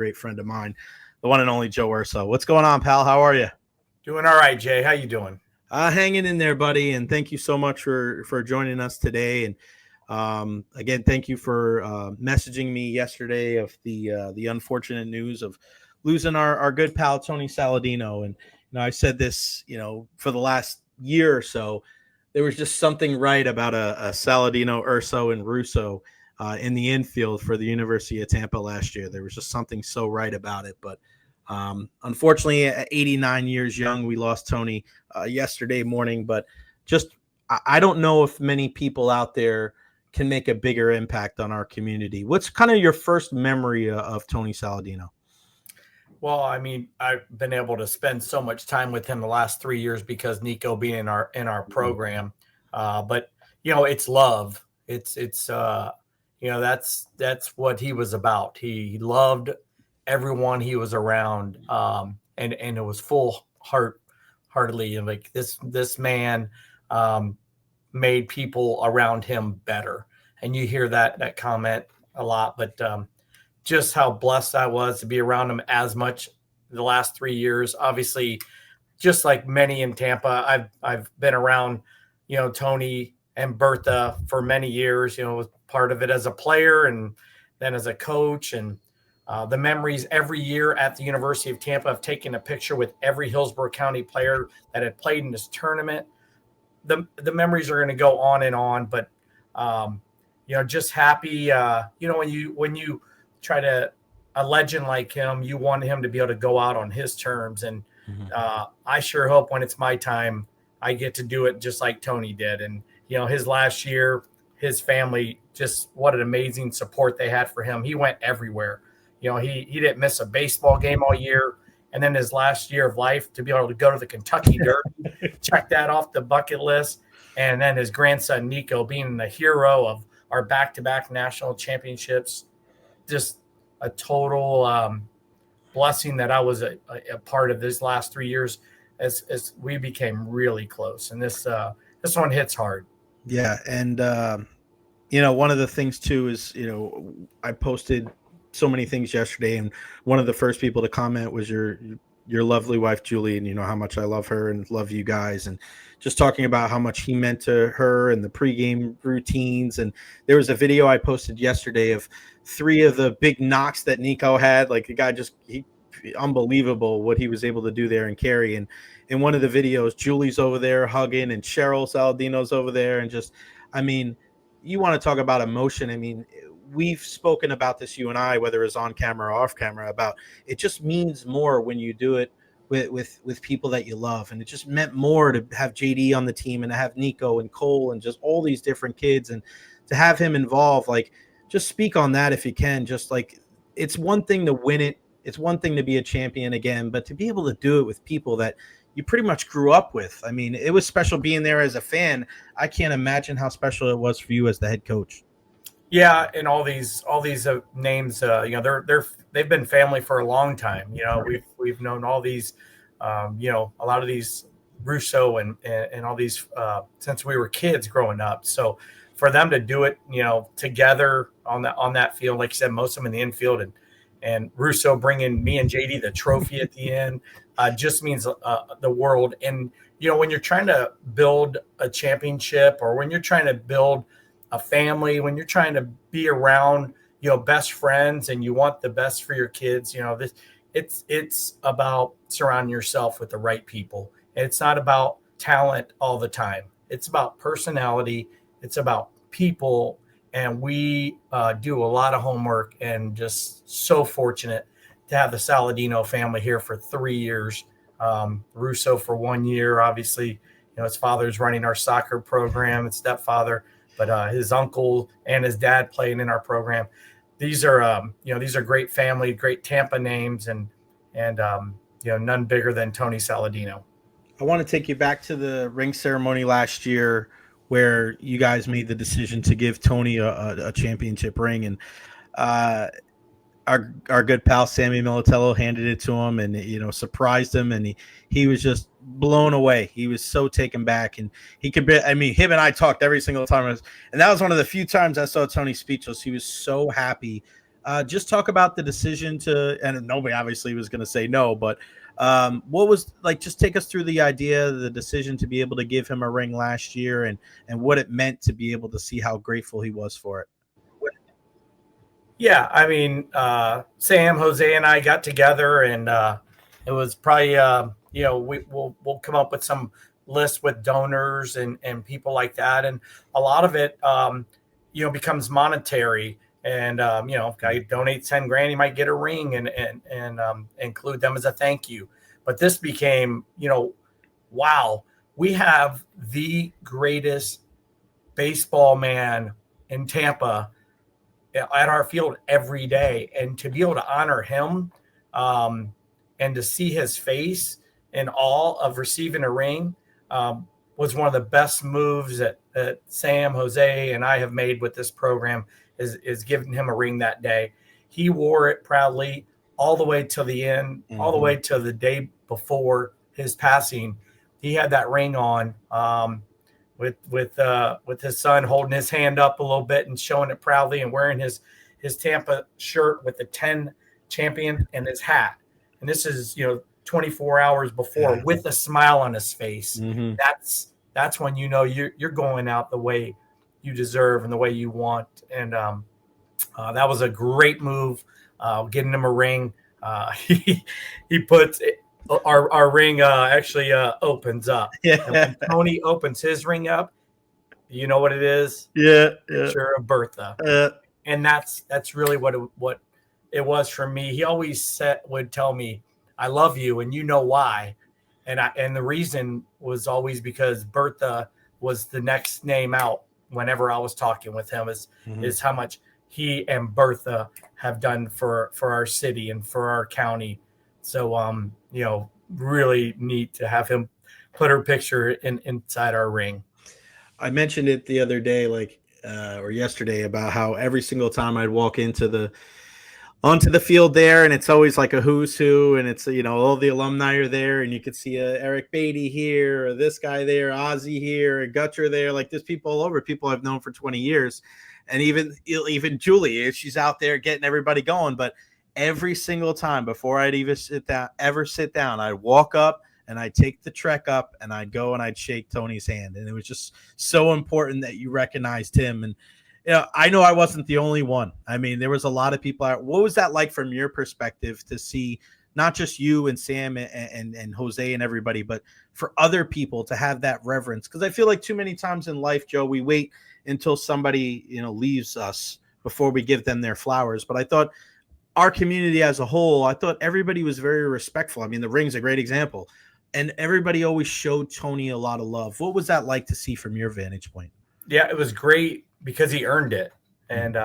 great friend of mine, the one and only Joe Urso. What's going on, pal? How are you? Doing all right, Jay. How you doing? Hanging in there, buddy. And thank you so much for joining us today. And again, thank you for messaging me yesterday of the unfortunate news of losing our good pal Tony Saladino. And I said this, for the last year or so, there was just something right about a Saladino, Urso, and Russo in the infield for the University of Tampa last year. There was just something so right about it. But unfortunately, at 89 years young, we lost Tony yesterday morning. But just I don't know if many people out there can make a bigger impact on our community. What's kind of your first memory of Tony Saladino? Well, I mean, I've been able to spend so much time with him the last 3 years because Nico being in our program. But it's love. It's that's what he was about. He loved everyone he was around, and it was heartedly. And like this man made people around him better. And you hear that comment a lot, but just how blessed I was to be around him as much the last 3 years. Obviously, just like many in Tampa, I've been around, Tony and Bertha for many years, was part of it as a player and then as a coach. And the memories every year at the University of Tampa of taking a picture with every Hillsborough County player that had played in this tournament. The memories are going to go on and on, but just happy. When you try to a legend like him, you want him to be able to go out on his terms, and I sure hope when it's my time, I get to do it just like Tony did. And his last year, his family, just what an amazing support they had for him. He went everywhere. He didn't miss a baseball game all year. And then his last year of life, to be able to go to the Kentucky Derby, check that off the bucket list. And then his grandson, Nico, being the hero of our back-to-back national championships. Just a total blessing that I was a part of this last 3 years as we became really close. And this one hits hard. Yeah. And, one of the things, too, is, I posted so many things yesterday, and one of the first people to comment was your lovely wife Julie, and how how much I love her and love you guys, and just talking about how much he meant to her and the pregame routines. And there was a video I posted yesterday of 3 of the big knocks that Nico had. Like, the guy unbelievable what he was able to do there and carry. And in one of the videos, Julie's over there hugging, and Cheryl Saladino's over there, and just, you want to talk about emotion. We've spoken about this, you and I, whether it's on camera or off camera, about it just means more when you do it with people that you love. And it just meant more to have JD on the team and to have Nico and Cole and just all these different kids, and to have him involved. Like, just speak on that if you can. Just like, it's one thing to win it. It's one thing to be a champion again, but to be able to do it with people that you pretty much grew up with. It was special being there as a fan. I can't imagine how special it was for you as the head coach. Yeah, and all these names, they've been family for a long time. We've known all these, a lot of these Russo and all these since we were kids growing up. So for them to do it, together on that field, like you said, most of them in the infield, and Russo bringing me and JD the trophy at the end, just means the world. And when you're trying to build a championship, or when you're trying to build a family, when you're trying to be around, best friends, and you want the best for your kids, it's about surrounding yourself with the right people. And it's not about talent all the time. It's about personality. It's about people. And we do a lot of homework, and just so fortunate to have the Saladino family here for 3 years. Russo for 1 year, obviously, his father's running our soccer program, and stepfather, but his uncle and his dad playing in our program. These are, these are great family, great Tampa names, and none bigger than Tony Saladino. I want to take you back to the ring ceremony last year, where you guys made the decision to give Tony a championship ring, and our good pal Sammy Militello handed it to him, and surprised him, and he was just blown away. He was so taken back, and him and I talked every single time, and that was one of the few times I saw Tony speechless. He was so happy Just talk about the decision to, and nobody obviously was going to say no, but what was like, just take us through the idea, the decision to be able to give him a ring last year and what it meant to be able to see how grateful he was for it. Yeah, I mean, Sam, Jose, and I got together, and it was probably, we'll come up with some lists with donors and people like that, and a lot of it, becomes monetary. And if I donate 10 grand, he might get a ring and include them as a thank you. But this became, wow, we have the greatest baseball man in Tampa at our field every day, and to be able to honor him, and to see his face in awe of receiving a ring, was one of the best moves that Sam, Jose, and I have made with this program, is giving him a ring that day. He wore it proudly all the way to the end, all the way to the day before his passing. He had that ring on, with his son holding his hand up a little bit and showing it proudly, and wearing his Tampa shirt with the 10 champion and his hat. And this is 24 hours before, with a smile on his face. Mm-hmm. That's when you're going out the way you deserve and the way you want. And that was a great move, getting him a ring. He puts it, our ring actually opens up. Yeah. And when Tony opens his ring up, you know what it is? Yeah. Picture of Bertha. And that's really what it was for me. He always would tell me, "I love you, and you know why." And the reason was always because Bertha was the next name out whenever I was talking with him, is how much he and Bertha have done for our city and for our county. So, really neat to have him put her picture inside our ring. I mentioned it the other day, or yesterday, about how every single time I'd walk onto the field there, and it's always like a who's who, and it's all the alumni are there, and you could see Eric Beatty here, or this guy there, Ozzy here, and Gutcher there. Like, there's people all over, people I've known for 20 years, and even Julie, she's out there getting everybody going. But every single time before I'd even sit down, I'd walk up and I'd take the trek up and I'd go and I'd shake Tony's hand. And it was just so important that you recognized him. And I know I wasn't the only one. I mean, there was a lot of people out. What was that like from your perspective to see not just you and Sam and Jose and everybody, but for other people to have that reverence? Because I feel like too many times in life, Joe, we wait until somebody leaves us before we give them their flowers. But I thought our community as a whole, I thought everybody was very respectful. I mean, the ring's a great example, and everybody always showed Tony a lot of love. What was that like to see from your vantage point? Yeah, it was great because he earned it. And,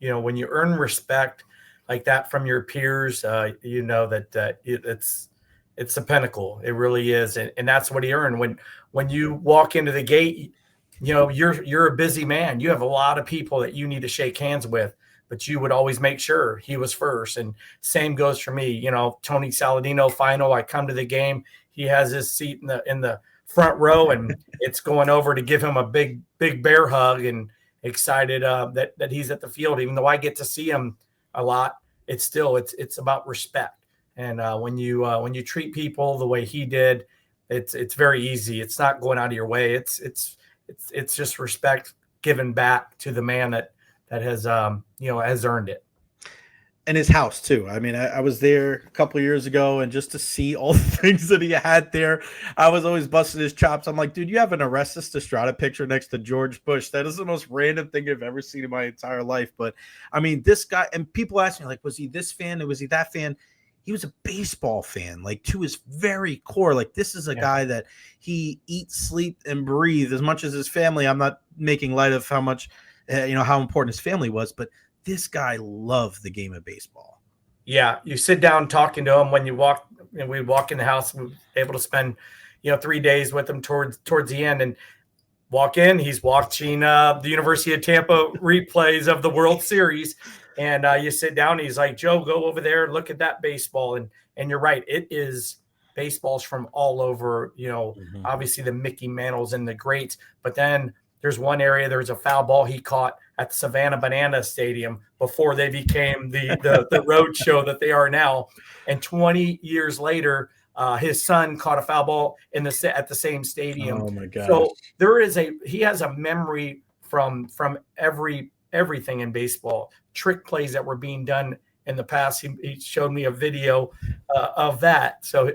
when you earn respect like that from your peers, that it's the pinnacle. It really is. And that's what he earned. When you walk into the gate, you're a busy man. You have a lot of people that you need to shake hands with, but you would always make sure he was first. And same goes for me. Tony Saladino final, I come to the game. He has his seat in the front row, and it's going over to give him a big bear hug, and excited that he's at the field. Even though I get to see him a lot, it's about respect. And when you treat people the way he did, it's very easy. It's not going out of your way. It's just respect given back to the man that has earned it. And his house too. I mean, I was there a couple of years ago, and just to see all the things that he had there, I was always busting his chops. I'm like, dude, you have an Orestes Estrada picture next to George Bush. That is the most random thing I've ever seen in my entire life. But I mean, this guy, and people ask me, like, was he this fan or was he that fan? He was a baseball fan, like, to his very core. Like, this is a guy that he eats, sleep, and breathe as much as his family. I'm not making light of how much, how important his family was, but this guy loved the game of baseball. Yeah, you sit down talking to him when we walk in the house. We were able to spend 3 days with him towards the end, and walk in. He's watching the University of Tampa replays of the World Series, and you sit down. And he's like, "Joe, go over there and look at that baseball." And you're right, it is baseballs from all over. Obviously the Mickey Mantles and the greats, but then there's one area, there's a foul ball he caught at the Savannah Banana Stadium before they became the road show that they are now. And 20 years later, his son caught a foul ball at the same stadium. Oh my gosh. So he has a memory from everything in baseball, trick plays that were being done in the past. He showed me a video of that. So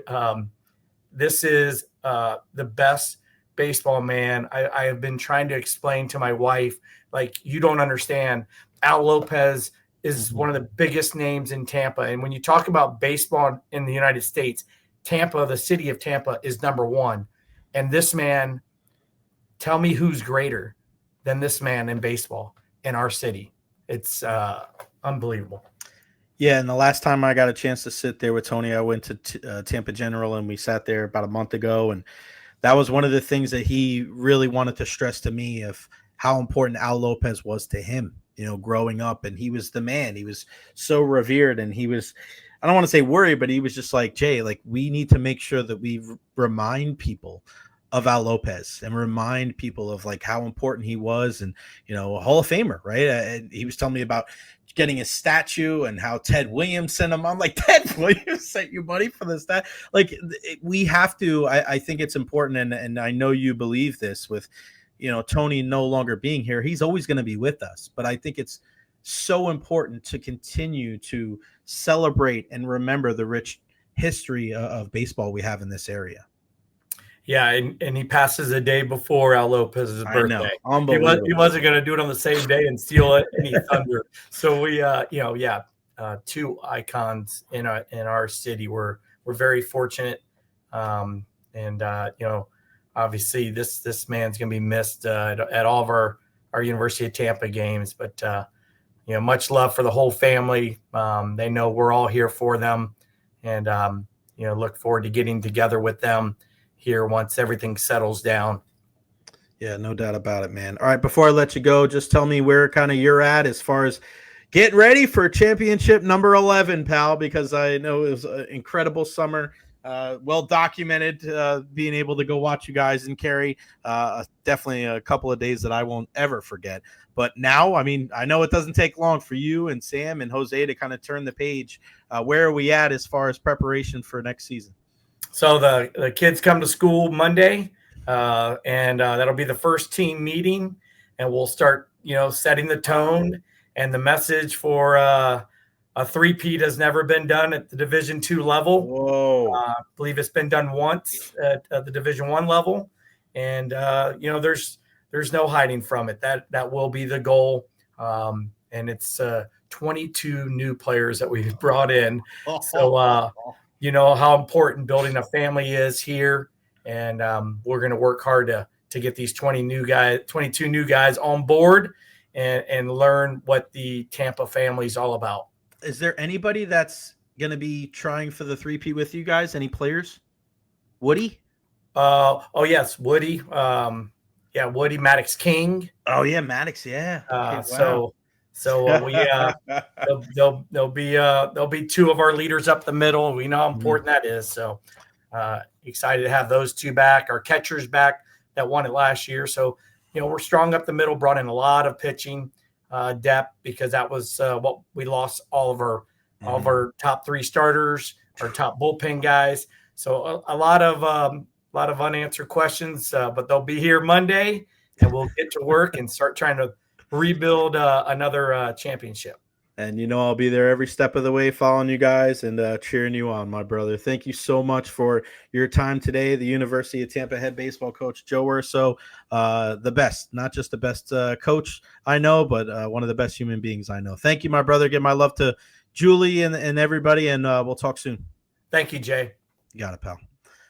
this is the best baseball man. I have been trying to explain to my wife, like, you don't understand. Al Lopez is one of the biggest names in Tampa. And when you talk about baseball in the United States, Tampa, the city of Tampa, is number one. And this man, tell me who's greater than this man in baseball in our city. It's unbelievable. Yeah, and the last time I got a chance to sit there with Tony, I went to Tampa General, and we sat there about a month ago, and that was one of the things that he really wanted to stress to me of how important Al Lopez was to him, growing up. And he was the man. He was so revered, and he was, I don't want to say worried, but he was just like, Jay, like, we need to make sure that we remind people of Al Lopez and remind people of like how important he was, and a Hall of Famer, right? And he was telling me about getting a statue and how Ted Williams sent him. I'm like, Ted Williams sent you money for this? That, like, we have to. I think it's important, and I know you believe this with, Tony no longer being here. He's always going to be with us, but I think it's so important to continue to celebrate and remember the rich history of baseball we have in this area. Yeah, and he passes a day before Al Lopez's birthday. Unbelievable. He wasn't going to do it on the same day and steal any thunder. So we, two icons in our city. We're very fortunate, obviously this man's going to be missed at all of our University of Tampa games. But much love for the whole family. They know we're all here for them, and look forward to getting together with them here once everything settles down. Yeah, no doubt about it, man. All right, before I let you go, just tell me where kind of you're at as far as getting ready for championship number 11, pal, because I know it was an incredible summer, well documented, being able to go watch you guys in Cary. Definitely a couple of days that I won't ever forget. But now, I mean, I know it doesn't take long for you and Sam and Jose to kind of turn the page. Where are we at as far as preparation for next season? So the kids come to school Monday, and that'll be the first team meeting, and we'll start, setting the tone and the message for a three-peat has never been done at the Division II level. Whoa! I believe it's been done once at the Division I level, and there's no hiding from it. That will be the goal, and it's 22 new players that we've brought in. So. You know how important building a family is here, and we're going to work hard to get these 22 new guys on board and learn what the Tampa family is all about. Is there anybody that's going to be trying for the three-peat with you guys? Any players? Woody? Oh yes, Woody. Woody Maddox King. Oh yeah, Maddox. Yeah. Okay, wow. So we there'll be two of our leaders up the middle. We know how important that is. So excited to have those two back. Our catchers back that won it last year. So we're strong up the middle. Brought in a lot of pitching depth because that was what we lost all of our top three starters, our top bullpen guys. So a lot of unanswered questions, but they'll be here Monday, and we'll get to work and start trying to rebuild another championship. And I'll be there every step of the way following you guys and cheering you on, my brother. Thank you so much for your time today. The University of Tampa head baseball coach, Joe Urso, the best, not just the best coach I know, but one of the best human beings I know. Thank you, my brother. Give my love to Julie and everybody, and we'll talk soon. Thank you, Jay. You got it, pal.